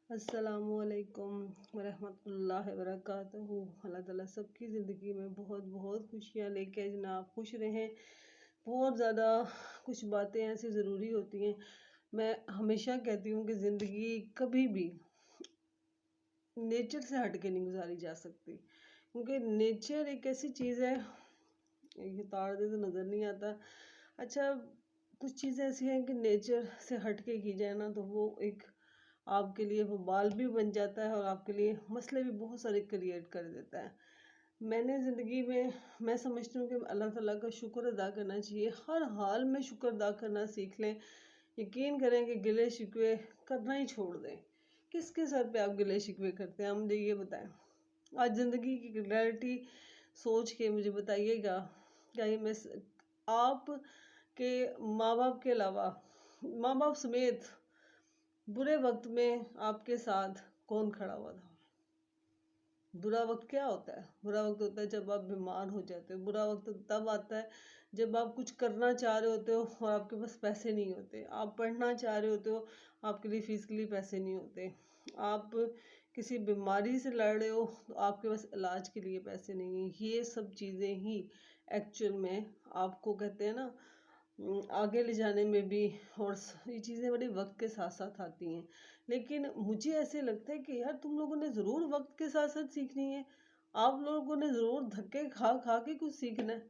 अस्सलामुअलैकुम वरहमतुल्लाहि वबरकातुहू। अल्लाह ताला सबकी ज़िंदगी में बहुत बहुत खुशियाँ लेके जनाब खुश रहें। बहुत ज़्यादा कुछ बातें ऐसी ज़रूरी होती हैं। मैं हमेशा कहती हूँ कि ज़िंदगी कभी भी नेचर से हट के नहीं गुजारी जा सकती, क्योंकि नेचर एक ऐसी चीज़ है। ये तार दे तो नज़र नहीं आता। अच्छा, कुछ चीज़ें ऐसी हैं कि नेचर से हट के की जाए ना, तो वो एक आपके लिए वो बाल भी बन जाता है और आपके लिए मसले भी बहुत सारे क्रिएट कर देता है। मैंने ज़िंदगी में मैं समझती हूँ कि अल्लाह ताला का शुक्र अदा करना चाहिए। हर हाल में शुक्र अदा करना सीख लें। यकीन करें कि गिले शिकवे करना ही छोड़ दें। किसके सर पे आप गिले शिकवे करते हैं, मुझे ये बताएं। आज ज़िंदगी की रियलिटी सोच के मुझे बताइएगा, क्या ये मैं आप के माँ बाप के अलावा, माँ बाप समेत बुरे वक्त में आपके साथ कौन खड़ा हुआ था? बुरा वक्त क्या होता है? बुरा वक्त होता है जब आप बीमार हो जाते हो। बुरा वक्त तब आता है जब आप कुछ करना चाह रहे होते हो और आपके पास पैसे नहीं होते। आप पढ़ना चाह रहे होते हो, आपके लिए फीस के लिए पैसे नहीं होते। आप किसी बीमारी से लड़ रहे हो तो आपके पास इलाज के लिए पैसे नहीं हैं। ये सब चीज़ें ही एक्चुअल में आपको कहते हैं ना, आगे ले जाने में भी। और ये चीज़ें बड़े वक्त के साथ साथ आती हैं। लेकिन मुझे ऐसे लगता है कि यार तुम लोगों ने ज़रूर वक्त के साथ साथ सीखनी है। आप लोगों ने ज़रूर धक्के खा खा के कुछ सीखना है।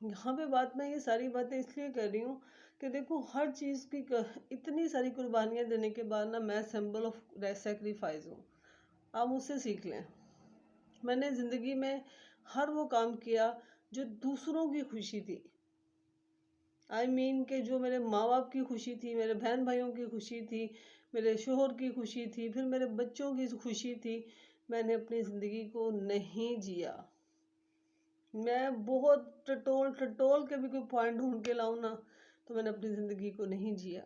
यहाँ पे बात मैं ये सारी बातें इसलिए कर रही हूँ कि देखो, हर चीज़ की इतनी सारी कुर्बानियाँ देने के बाद ना, मैं सिंबल ऑफ सेक्रीफाइस हूँ। आप मुझसे सीख लें। मैंने ज़िंदगी में हर वो काम किया जो दूसरों की खुशी थी। कि जो मेरे माँ बाप की खुशी थी, मेरे बहन भाइयों की खुशी थी, मेरे शोहर की खुशी थी, फिर मेरे बच्चों की खुशी थी, मैंने अपनी ज़िंदगी को नहीं जिया। मैं बहुत टटोल टटोल के भी कोई पॉइंट ढूंढ के लाऊं ना, तो मैंने अपनी ज़िंदगी को नहीं जिया।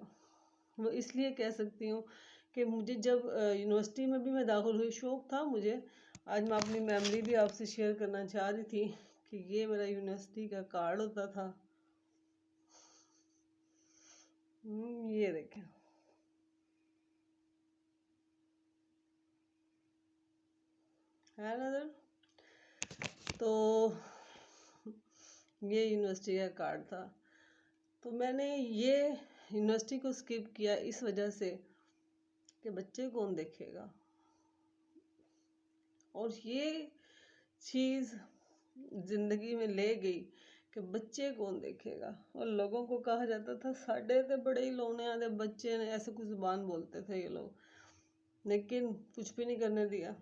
वो इसलिए कह सकती हूँ कि मुझे जब यूनिवर्सिटी में भी मैं दाखिल हुई, शौक़ था मुझे। आज मैं अपनी मेमोरी भी आपसे शेयर करना चाह रही थी कि ये मेरा यूनिवर्सिटी का कार्ड होता था। ये देखें, है नज़र। तो ये यूनिवर्सिटी का कार्ड था। तो मैंने ये यूनिवर्सिटी को स्किप किया इस वजह से कि बच्चे कौन देखेगा। और ये चीज़ ज़िंदगी में ले गई कि बच्चे कौन देखेगा। और लोगों को कहा जाता था साढ़े ते बड़े ही लोने आते बच्चे ने, ऐसे कुछ ज़ुबान बोलते थे ये लोग, लेकिन कुछ भी नहीं करने दिया।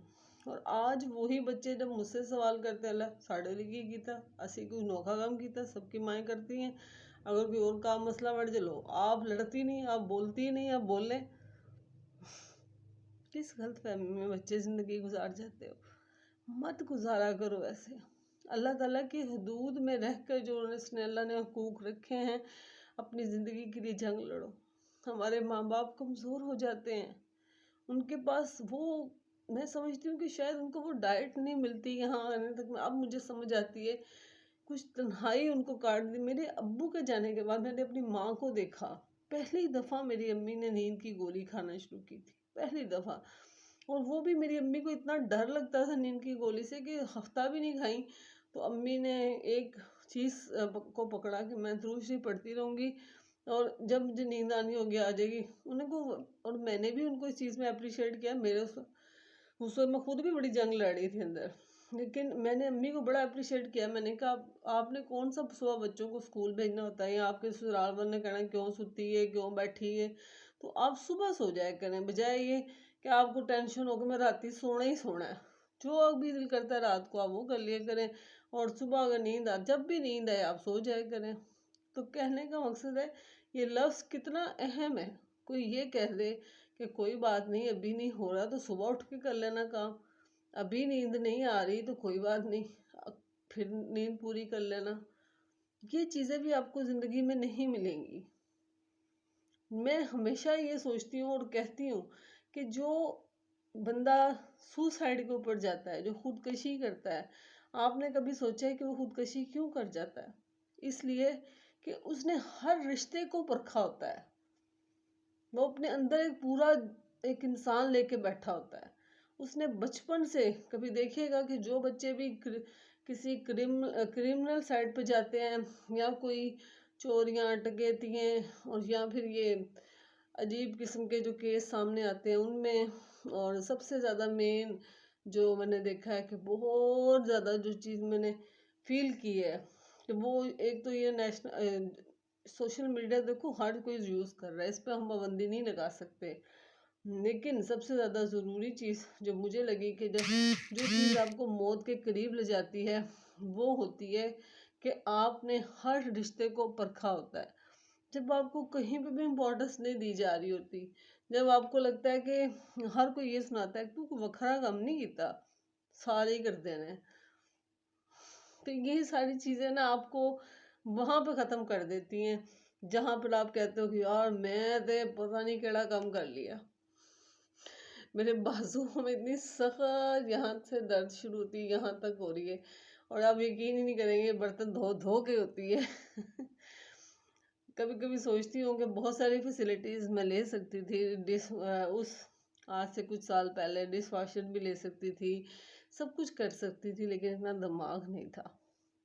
और आज वही बच्चे जब मुझसे सवाल करते हैं, अल्लाह साढ़े लिखी कीता असी कोई नौखा काम कीता, सबकी माएँ करती हैं। अगर कोई और काम मसला बढ़ चलो, आप लड़ती नहीं, आप बोलती नहीं, आप बोल लें। किस गलत फहमी में बच्चे ज़िंदगी गुजार जाते हो? मत गुजारा करो ऐसे। अल्लाह ताला की हदूद में रहकर जो अल्लाह ने हकूक़ रखे हैं, अपनी ज़िंदगी के लिए जंग लड़ो। हमारे माँ बाप कमज़ोर हो जाते हैं, उनके पास वो, मैं समझती हूँ कि शायद उनको वो डाइट नहीं मिलती यहाँ आने तक में। अब मुझे समझ आती है, कुछ तन्हाई उनको काट दी। मेरे अब्बू के जाने के बाद मैंने अपनी माँ को देखा। पहली दफ़ा मेरी अम्मी ने नींद की गोली खाना शुरू की थी, पहली दफ़ा। और वो भी मेरी अम्मी को इतना डर लगता था नींद की गोली से कि हफ्ता भी नहीं खाई। तो अम्मी ने एक चीज़ को पकड़ा कि मैं दुरूद शरीफ पढ़ती रहूँगी और जब मुझे नींद आनी होगी आ जाएगी उनको। और मैंने भी उनको इस चीज़ में अप्रिशिएट किया। मेरे उस वक्त मैं खुद भी बड़ी जंग लड़ रही थी अंदर, लेकिन मैंने अम्मी को बड़ा अप्रिशिएट किया। मैंने कहा आपने कौन सा सुबह बच्चों को स्कूल भेजना होता है, या आपके ससुराल वालों ने कहना क्यों सुती है, क्यों बैठी है, तो आप सुबह सो जाया करें, बजाय ये कि आपको टेंशन हो कि मैं राती सोना ही सोना है। जो भी दिल करता है रात को आप वो कर लिया करें, और सुबह अगर नींद आ, जब भी नींद आए आप सो जाया करें। तो कहने का मकसद है, ये लफ्ज़ कितना अहम है। कोई ये कह दे कि कोई बात नहीं, अभी नहीं हो रहा तो सुबह उठ के कर लेना काम, अभी नींद नहीं आ रही तो कोई बात नहीं, फिर नींद पूरी कर लेना। ये चीज़ें भी आपको ज़िंदगी में नहीं मिलेंगी। मैं हमेशा ये सोचती हूँ और कहती हूँ कि जो बंदा सुसाइड के ऊपर जाता है, जो खुदकशी करता है, आपने कभी सोचा है कि वो खुदकशी क्यों कर जाता है? इसलिए कि उसने हर रिश्ते को परखा होता है। वो अपने अंदर एक पूरा एक इंसान लेके बैठा होता है। उसने बचपन से कभी देखिएगा कि जो बच्चे भी किसी क्रिमिनल साइड पे जाते हैं, या कोई चोरियां डकैतियां और या फिर ये अजीब किस्म के जो केस सामने आते हैं उनमें, और सबसे ज़्यादा मेन जो मैंने देखा है कि बहुत ज़्यादा जो चीज़ मैंने फील की है कि वो एक तो ये नेशनल सोशल मीडिया देखो हर कोई यूज़ कर रहा है, इस पर हम पाबंदी नहीं लगा सकते, लेकिन सबसे ज़्यादा ज़रूरी चीज़ जो मुझे लगी कि जब जो चीज़ आपको मौत के करीब ले जाती है वो होती है कि आपने हर रिश्ते को परखा होता है। जब आपको कहीं पे भी इम्पोर्टेंस नहीं दी जा रही होती, जब आपको लगता है कि हर कोई ये सुनाता है तू वखरा कम नहीं किया, सारे ही करते हैं, तो ये सारी चीज़ें ना आपको वहां पे ख़त्म कर देती हैं जहां पर आप कहते हो कि यार मैं तो पता नहीं केड़ा कम कर लिया। मेरे बाजुओं में इतनी सख्त यहाँ से दर्द शुरू होती है, यहाँ तक हो रही है, और आप यकीन ही नहीं करेंगे बर्तन धो धो के होती है। कभी कभी सोचती हूँ कि बहुत सारी फैसिलिटीज़ मैं ले सकती थी, उस आज से कुछ साल पहले डिश वॉशर भी ले सकती थी, सब कुछ कर सकती थी, लेकिन इतना दिमाग नहीं था,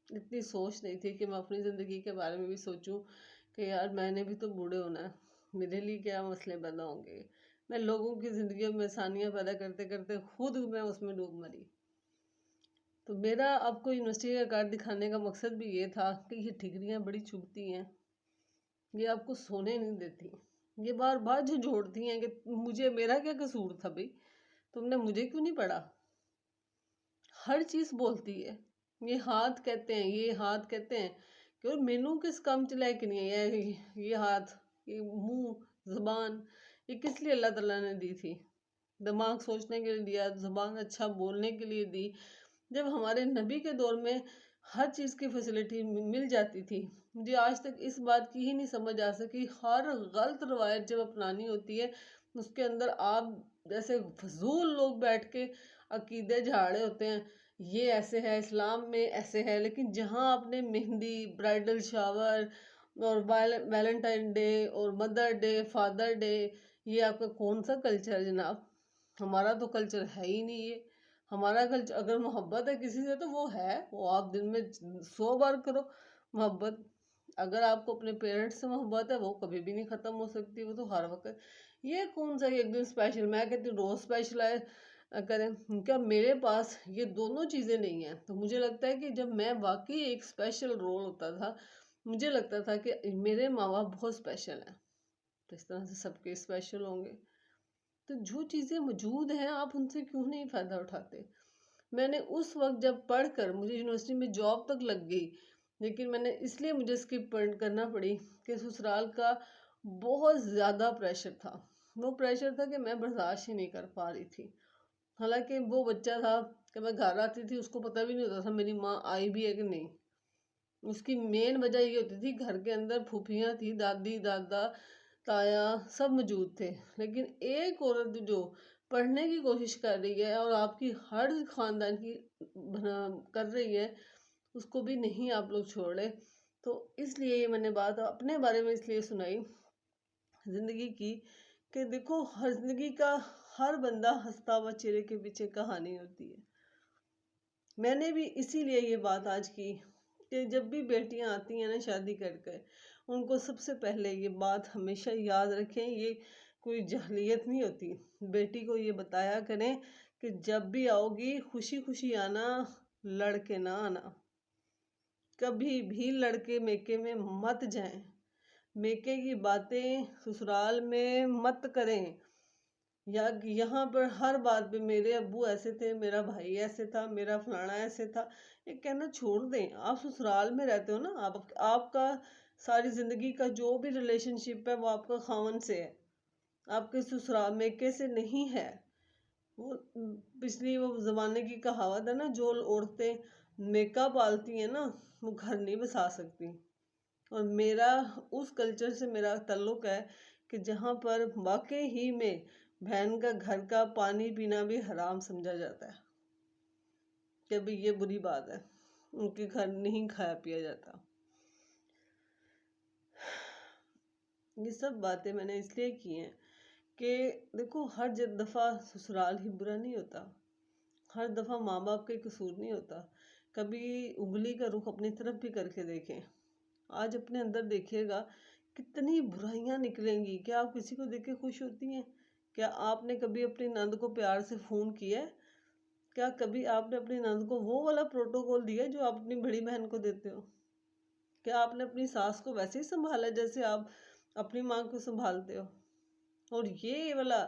इतनी सोच नहीं थी कि मैं अपनी ज़िंदगी के बारे में भी सोचूं कि यार मैंने भी तो बूढ़े होना है, मेरे लिए क्या मसले पैदा होंगे। मैं लोगों की ज़िंदगियों में आसानियाँ पैदा करते करते खुद मैं उसमें डूब मरी। तो मेरा आपको यूनिवर्सिटी का कार्ड दिखाने का मकसद भी ये था कि ये ठिकरियाँ बड़ी चुभती हैं, ये आपको सोने नहीं देती, ये बार बार जो जोड़ती हैं कि मुझे मेरा क्या कसूर था भाई, तुमने मुझे क्यों नहीं पढ़ा। हर चीज़ बोलती है, ये हाथ कहते हैं, ये हाथ कहते हैं कि और मैनू किस काम च लैके नहीं है, ये हाथ, ये मुंह, जुबान, ये किस लिए अल्लाह ताला ने दी थी। दिमाग सोचने के लिए दिया, जुबान अच्छा बोलने के लिए दी। जब हमारे नबी के दौर में हर चीज़ की फैसिलिटी मिल जाती थी, मुझे आज तक इस बात की ही नहीं समझ आ सकी, हर गलत रवायत जब अपनानी होती है उसके अंदर आप जैसे फजूल लोग बैठ के अकीदे झाड़े होते हैं, ये ऐसे है, इस्लाम में ऐसे है, लेकिन जहाँ आपने मेहंदी, ब्राइडल शावर और वैलेंटाइन डे और मदर डे, फादर डे, ये आपका कौन सा कल्चर है जनाब। हमारा तो कल्चर है ही नहीं ये। हमारा कल्चर अगर मोहब्बत है किसी से तो वो है, वो आप दिन में 100 बार करो मोहब्बत। अगर आपको अपने पेरेंट्स से मोहब्बत है वो कभी भी नहीं ख़त्म हो सकती, वो तो हर वक्त। ये कौन सा एक दिन स्पेशल, मैं कहती हूँ रोज़ स्पेशल है करें क्या। मेरे पास ये दोनों चीज़ें नहीं हैं, तो मुझे लगता है कि जब मैं वाकई एक स्पेशल रोल होता था, मुझे लगता था कि मेरे माँ बाप बहुत स्पेशल हैं, तो इस तरह से सबके स्पेशल होंगे। तो जो चीज़ें मौजूद हैं आप उनसे क्यों नहीं फ़ायदा उठाते। मैंने उस वक्त जब पढ़कर मुझे यूनिवर्सिटी में जॉब तक लग गई, लेकिन मैंने इसलिए मुझे स्किप करना पड़ी कि ससुराल का बहुत ज़्यादा प्रेशर था। वो प्रेशर था कि मैं बर्दाश्त ही नहीं कर पा रही थी। हालांकि वो बच्चा था कि मैं घर आती थी उसको पता भी नहीं होता था मेरी माँ आई भी है कि नहीं। उसकी मेन वजह ये होती थी घर के अंदर फूफियाँ थी, दादी दादा ताया सब मौजूद थे, लेकिन एक औरत जो पढ़ने की कोशिश कर रही है और आपकी हर खानदान की कर रही है, उसको भी नहीं आप लोग छोड़ रहे। तो इसलिए ये मैंने बात अपने बारे में इसलिए सुनाई ज़िंदगी की कि देखो हर ज़िंदगी का हर बंदा हंसता हुआ चेहरे के पीछे कहानी होती है। मैंने भी इसीलिए ये बात आज की कि जब भी बेटियां आती हैं ना शादी करके, उनको सबसे पहले ये बात हमेशा याद रखें, ये कोई जहलियत नहीं होती। बेटी को ये बताया करें कि जब भी आओगी खुशी खुशी आना, लड़के ना आना, कभी भी लड़के मेके में मत जाएं, मेके की बातें ससुराल में मत करें, या यहाँ पर हर बात पे मेरे अब्बू ऐसे थे, मेरा भाई ऐसे था, मेरा फलाना ऐसे था, ये कहना छोड़ दें। आप ससुराल में रहते हो ना, आपका सारी ज़िंदगी का जो भी रिलेशनशिप है वो आपका खावन से है, आपके ससुराल मेके से नहीं है। वो पिछली वो ज़माने की कहावत है ना, जो औरतें मेका पालती हैं ना वो घर नहीं बसा सकती। और मेरा उस कल्चर से मेरा ताल्लुक़ है कि जहाँ पर वाकई ही में बहन का घर का पानी पीना भी हराम समझा जाता है, कि भाई ये बुरी बात है, उनके घर नहीं खाया पिया जाता। ये सब बातें मैंने इसलिए की हैं कि देखो हर दफ़ा ससुराल ही बुरा नहीं होता, हर दफ़ा माँ बाप का कसूर नहीं होता। कभी उंगली का रुख अपनी तरफ भी करके देखें। आज अपने अंदर देखिएगा कितनी बुराइयां निकलेंगी। क्या आप किसी को देख के खुश होती हैं? क्या आपने कभी अपनी नंद को प्यार से फ़ोन किया है? क्या कभी आपने अपनी नंद को वो वाला प्रोटोकॉल दिया है जो आप अपनी बड़ी बहन को देते हो? क्या आपने अपनी सास को वैसे ही संभाला जैसे आप अपनी माँ को संभालते हो? और ये वाला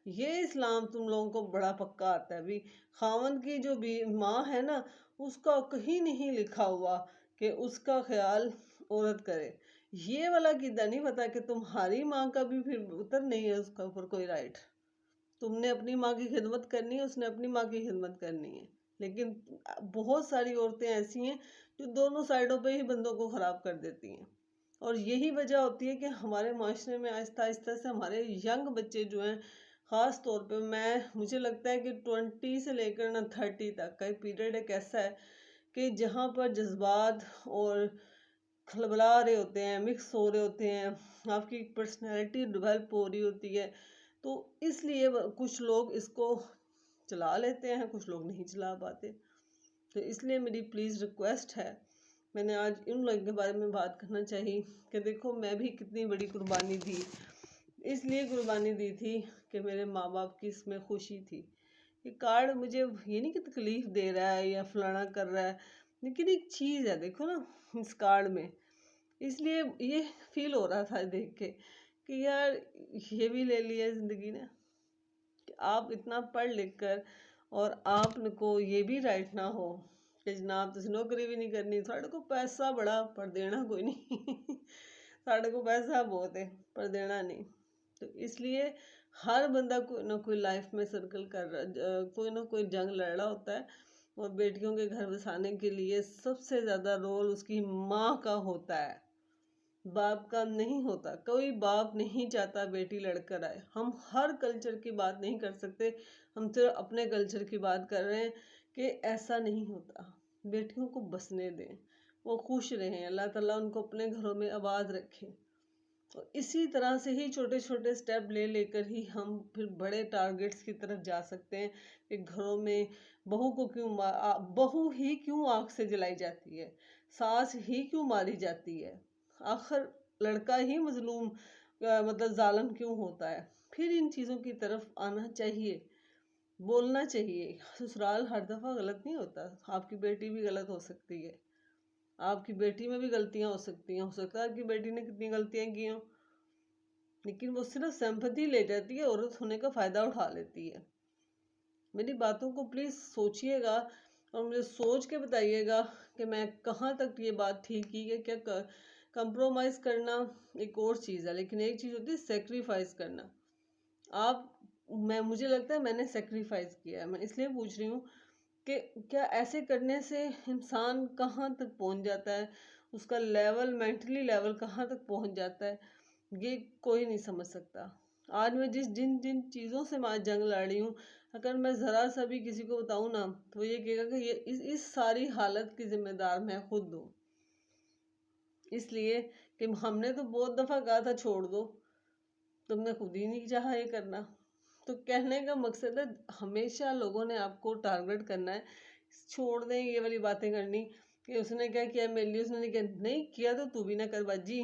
ये इस्लाम तुम लोगों को बड़ा पक्का आता है। अभी खावंद की जो भी माँ है ना, उसका कहीं नहीं लिखा हुआ कि उसका ख्याल औरत करे। ये वाला किदा नहीं पता कि तुम्हारी माँ का भी फिर उतर नहीं है उसका ऊपर कोई राइट। तुमने अपनी माँ की खिदमत करनी है, उसने अपनी माँ की खिदमत करनी है। लेकिन बहुत सारी औरतें ऐसी हैं जो दोनों साइडों पे ही बंदों को ख़राब कर देती हैं। और यही वजह होती है कि हमारे माशरे में आहिस्ता आहिस्ता से हमारे यंग बच्चे जो हैं, ख़ास तौर पे मुझे लगता है कि 20 से लेकर ना 30 तक का पीरियड एक ऐसा है कि जहाँ पर जज्बात और खलबला रहे होते हैं, मिक्स हो रहे होते हैं, आपकी पर्सनैलिटी डेवलप हो रही होती है। तो इसलिए कुछ लोग इसको चला लेते हैं, कुछ लोग नहीं चला पाते। तो इसलिए मेरी प्लीज़ रिक्वेस्ट है, मैंने आज इन लोगों के बारे में बात करना चाहिए कि देखो मैं भी कितनी बड़ी कुर्बानी दी। इसलिए कुर्बानी दी थी कि मेरे माँ बाप की इसमें खुशी थी। ये कार्ड मुझे ये नहीं कि तकलीफ़ दे रहा है या फलाना कर रहा है, लेकिन एक चीज़ है देखो ना इस कार्ड में। इसलिए ये फील हो रहा था देख के कि यार ये भी ले लिया ज़िंदगी ने, कि आप इतना पढ़ लिख कर और आपको ये भी राइट ना हो कि जनाब तुम नौकरी भी नहीं करनी, साढ़े को पैसा बड़ा पर देना कोई नहीं साढ़े को पैसा बहुत है पर देना नहीं। तो इसलिए हर बंदा कोई ना कोई लाइफ में सर्कल कर रहा, कोई ना कोई जंग लड़ रहा होता है। और बेटियों के घर बसाने के लिए सबसे ज़्यादा रोल उसकी माँ का होता है, बाप का नहीं होता। कोई बाप नहीं चाहता बेटी लड़कर आए। हम हर कल्चर की बात नहीं कर सकते, हम सिर्फ अपने कल्चर की बात कर रहे हैं कि ऐसा नहीं होता। बेटियों को बसने दें, वो खुश रहें, अल्लाह ताला उनको अपने घरों में आबाद रखे। तो इसी तरह से ही छोटे छोटे स्टेप ले लेकर ही हम फिर बड़े टारगेट्स की तरफ जा सकते हैं कि घरों में बहू ही क्यों आग से जलाई जाती है, सास ही क्यों मारी जाती है, आखिर लड़का ही मजलूम मतलब जालिम क्यों होता है। फिर इन चीज़ों की तरफ आना चाहिए, बोलना चाहिए। ससुराल हर दफ़ा गलत नहीं होता, आपकी बेटी भी गलत हो सकती है, आपकी बेटी में भी गलतियां हो सकती हैं, हो सकता है आपकी बेटी ने कितनी गलतियां की हों, लेकिन वो सिर्फ सिंपैथी ले जाती है, औरत होने का फ़ायदा उठा लेती है। मेरी बातों को प्लीज़ सोचिएगा और मुझे सोच के बताइएगा कि मैं कहाँ तक ये बात ठीक की है। क्या कंप्रोमाइज़ करना एक और चीज़ है, लेकिन एक चीज़ होती है सेक्रीफाइस करना। मुझे लगता है मैंने सेक्रीफाइस किया है। मैं इसलिए पूछ रही हूँ कि क्या ऐसे करने से इंसान कहाँ तक पहुँच जाता है, उसका लेवल मेंटली लेवल कहाँ तक पहुँच जाता है, ये कोई नहीं समझ सकता। आज मैं जिन जिन चीज़ों से मैं जंग लड़ रही हूँ, अगर मैं ज़रा सा भी किसी को बताऊँ ना तो ये कहेगा कि ये इस सारी हालत की जिम्मेदार मैं खुद हूँ। इसलिए कि हमने तो बहुत दफ़ा कहा था छोड़ दो, तुमने खुद ही नहीं चाहा ये करना। तो कहने का मकसद है हमेशा लोगों ने आपको टारगेट करना है, छोड़ दें ये वाली बातें करनी कि उसने क्या किया मेरे लिए, उसने नहीं किया तो तू भी ना कर बाजी,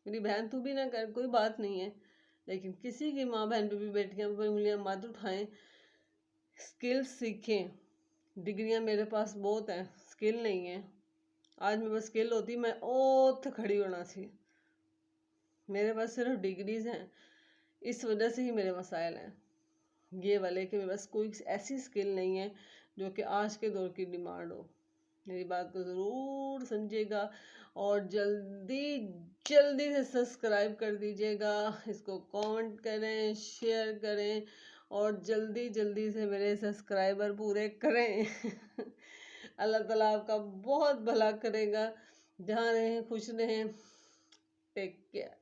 मेरी बहन तू भी ना कर, कोई बात नहीं है। लेकिन किसी की माँ बहन पे भी बेटियां पे उंगलियां मत उठाएं, स्किल्स सीखें। डिग्रियां मेरे पास बहुत हैं, स्किल नहीं है। आज मेरे पास स्किल होती मैं ओथ खड़ी होना सी, मेरे पास सिर्फ डिग्रीज हैं। इस वजह से ही मेरे मसाइल हैं ये वाले कि मेरे पास कोई ऐसी स्किल नहीं है जो कि आज के दौर की डिमांड हो। मेरी बात को ज़रूर समझिएगा और जल्दी जल्दी से सब्सक्राइब कर दीजिएगा, इसको कमेंट करें, शेयर करें और जल्दी जल्दी से मेरे सब्सक्राइबर पूरे करें अल्लाह ताला आपका बहुत भला करेगा। जहाँ रहें खुश रहें, टेक केयर।